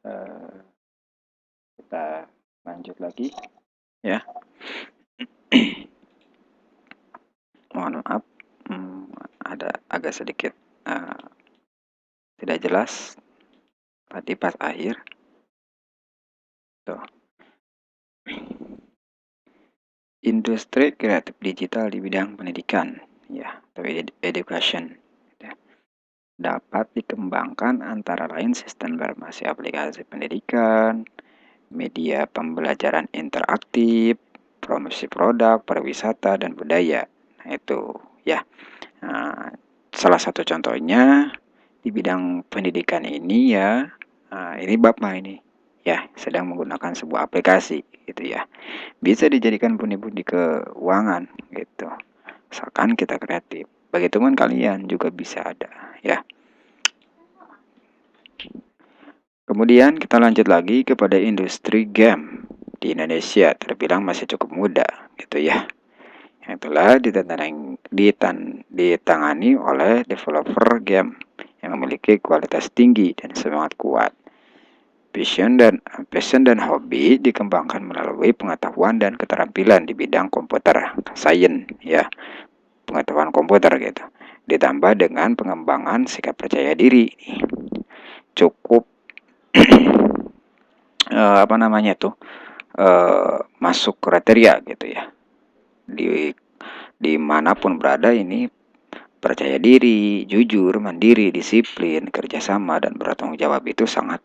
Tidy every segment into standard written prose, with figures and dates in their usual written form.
Eh, kita lanjut lagi ya. Mohon maaf, ada agak sedikit tidak jelas tadi pas akhir tuh. Industri kreatif digital di bidang pendidikan ya, atau education ya, dapat dikembangkan antara lain sistem informasi aplikasi pendidikan, media pembelajaran interaktif, promosi produk, pariwisata, dan budaya. Nah, itu ya. Nah, salah satu contohnya di bidang pendidikan ini ya, ini Bapak ini ya sedang menggunakan sebuah aplikasi gitu ya. Bisa dijadikan pundi-pundi keuangan gitu. Misalkan kita kreatif. Bagi teman kalian juga bisa ada ya. Kemudian kita lanjut lagi kepada industri game di Indonesia, terbilang masih cukup muda gitu ya, yang telah ditangani oleh developer game yang memiliki kualitas tinggi dan semangat kuat. Passion dan hobi dikembangkan melalui pengetahuan dan keterampilan di bidang komputer science ya, pengetahuan komputer gitu. Ditambah dengan pengembangan sikap percaya diri. Cukup apa namanya tuh? Masuk kriteria gitu ya. Di dimanapun berada ini percaya diri, jujur, mandiri, disiplin, kerjasama, dan bertanggung jawab itu sangat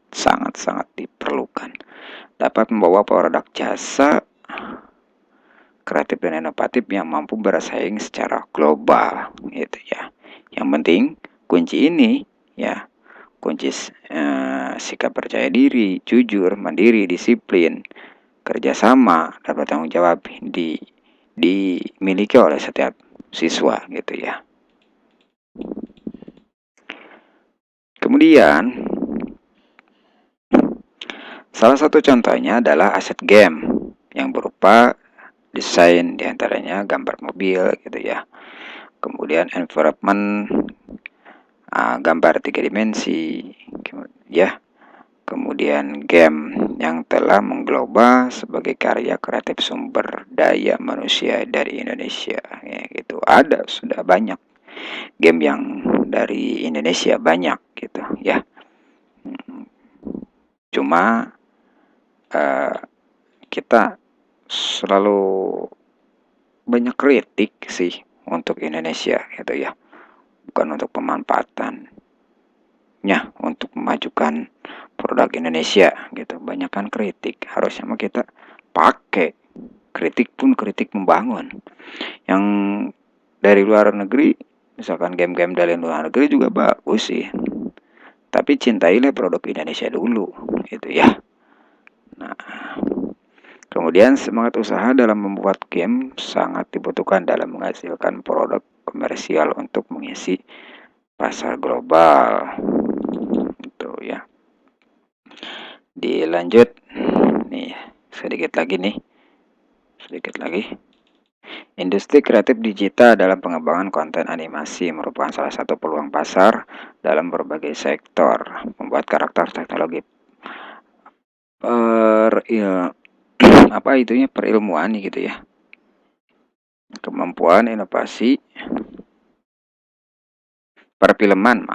diperlukan. Dapat membawa produk jasa kreatif dan inovatif yang mampu bersaing secara global, gitu ya. Yang penting kunci ini ya, kunci sikap percaya diri, jujur, mandiri, disiplin, kerjasama, dan bertanggung jawab dimiliki oleh setiap siswa, gitu ya. Kemudian, salah satu contohnya adalah aset game yang berupa desain diantaranya gambar mobil gitu ya. Kemudian environment, gambar 3 dimensi ya. Kemudian game yang telah mengglobal sebagai karya kreatif sumber daya manusia dari Indonesia ya, gitu. Ada sudah banyak game yang dari Indonesia banyak gitu ya. Cuma kita selalu banyak kritik sih untuk Indonesia gitu ya, bukan untuk pemanfaatannya, untuk memajukan produk Indonesia gitu. Banyakkan kritik, harusnya mah kita pakai kritik pun kritik membangun. Yang dari luar negeri, misalkan game-game dari luar negeri juga bagus sih, tapi cintailah produk Indonesia dulu gitu ya. Nah, kemudian semangat usaha dalam membuat game sangat dibutuhkan dalam menghasilkan produk komersial untuk mengisi pasar global. Itu ya. Dilanjut nih, sedikit lagi nih. Sedikit lagi. Industri kreatif digital dalam pengembangan konten animasi merupakan salah satu peluang pasar dalam berbagai sektor. Membuat karakter teknologi ya, apa itunya perilmuan gitu ya. Kemampuan inovasi perfilman,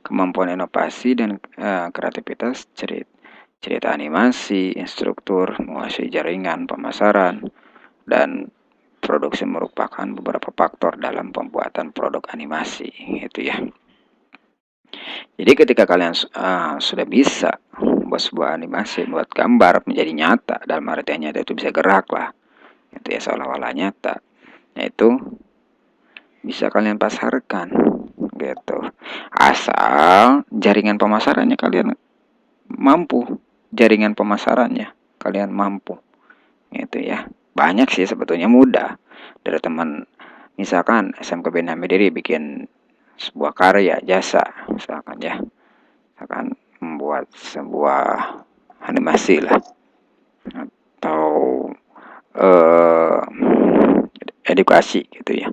kemampuan inovasi dan kreativitas cerita animasi, instruktur, menguasai jaringan pemasaran, dan produksi merupakan beberapa faktor dalam pembuatan produk animasi, gitu ya. Jadi ketika kalian sudah bisa membuat sebuah animasi, membuat gambar menjadi nyata, dalam artian nyata itu bisa gerak lah, itu ya seolah-olah nyata. Nah itu bisa kalian pasarkan, gitu. Asal jaringan pemasarannya kalian mampu, kalian mampu, gitu ya. Banyak sih sebetulnya, mudah. Dari teman, misalkan SMK Bina Mediri bikin sebuah karya jasa, misalkan ya, misalkan membuat sebuah animasi lah, atau edukasi gitu ya,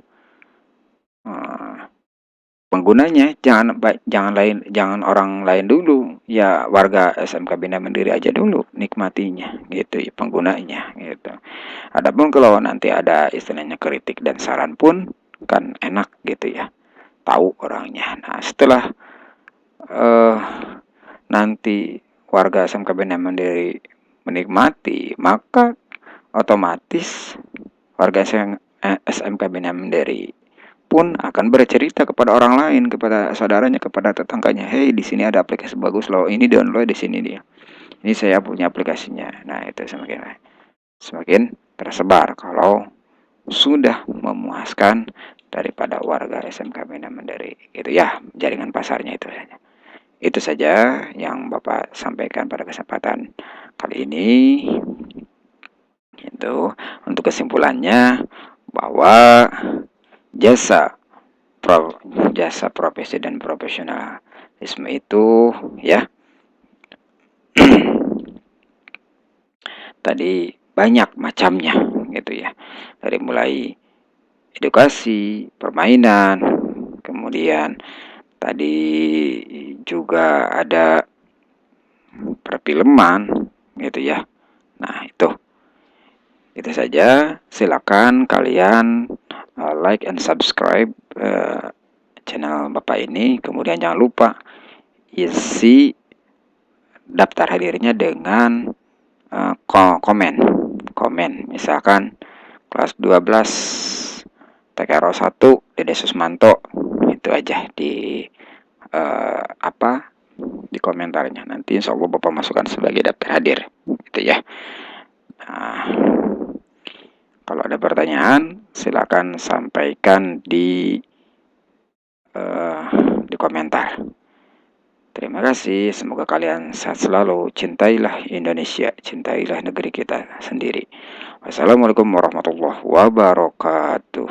penggunanya jangan orang lain dulu, ya warga SMK Bina Mandiri aja dulu nikmatinya gitu ya, penggunanya gitu. Adapun kalau nanti ada istilahnya kritik dan saran pun kan enak gitu ya, tahu orangnya. Nah setelah eh, nanti warga SMK Bina Mandiri menikmati, maka otomatis warga SMK Bina Mandiri pun akan bercerita kepada orang lain, kepada saudaranya, kepada tetangganya. Hey, di sini ada aplikasi bagus loh. Ini download di sini dia. Ini saya punya aplikasinya. Nah, itu semakin tersebar kalau sudah memuaskan daripada warga SMK Bina Mandiri. Gitu ya, jaringan pasarnya itu saja. Itu saja yang Bapak sampaikan pada kesempatan kali ini. Itu untuk kesimpulannya bahwa jasa jasa profesi dan profesionalisme itu ya tadi banyak macamnya gitu ya, dari mulai edukasi, permainan, kemudian tadi juga ada perfilman gitu ya. Nah itu saja, silakan kalian like and subscribe channel Bapak ini. Kemudian jangan lupa isi daftar hadirnya dengan komen misalkan kelas 12 TKRO 1 Dede Susmanto, itu aja di di komentarnya. Nanti insya Allah Bapak masukkan sebagai daftar hadir gitu ya. Nah, kalau ada pertanyaan silakan sampaikan di komentar. Terima kasih, semoga kalian sehat selalu. Cintailah Indonesia, cintailah negeri kita sendiri. Wassalamualaikum warahmatullahi wabarakatuh.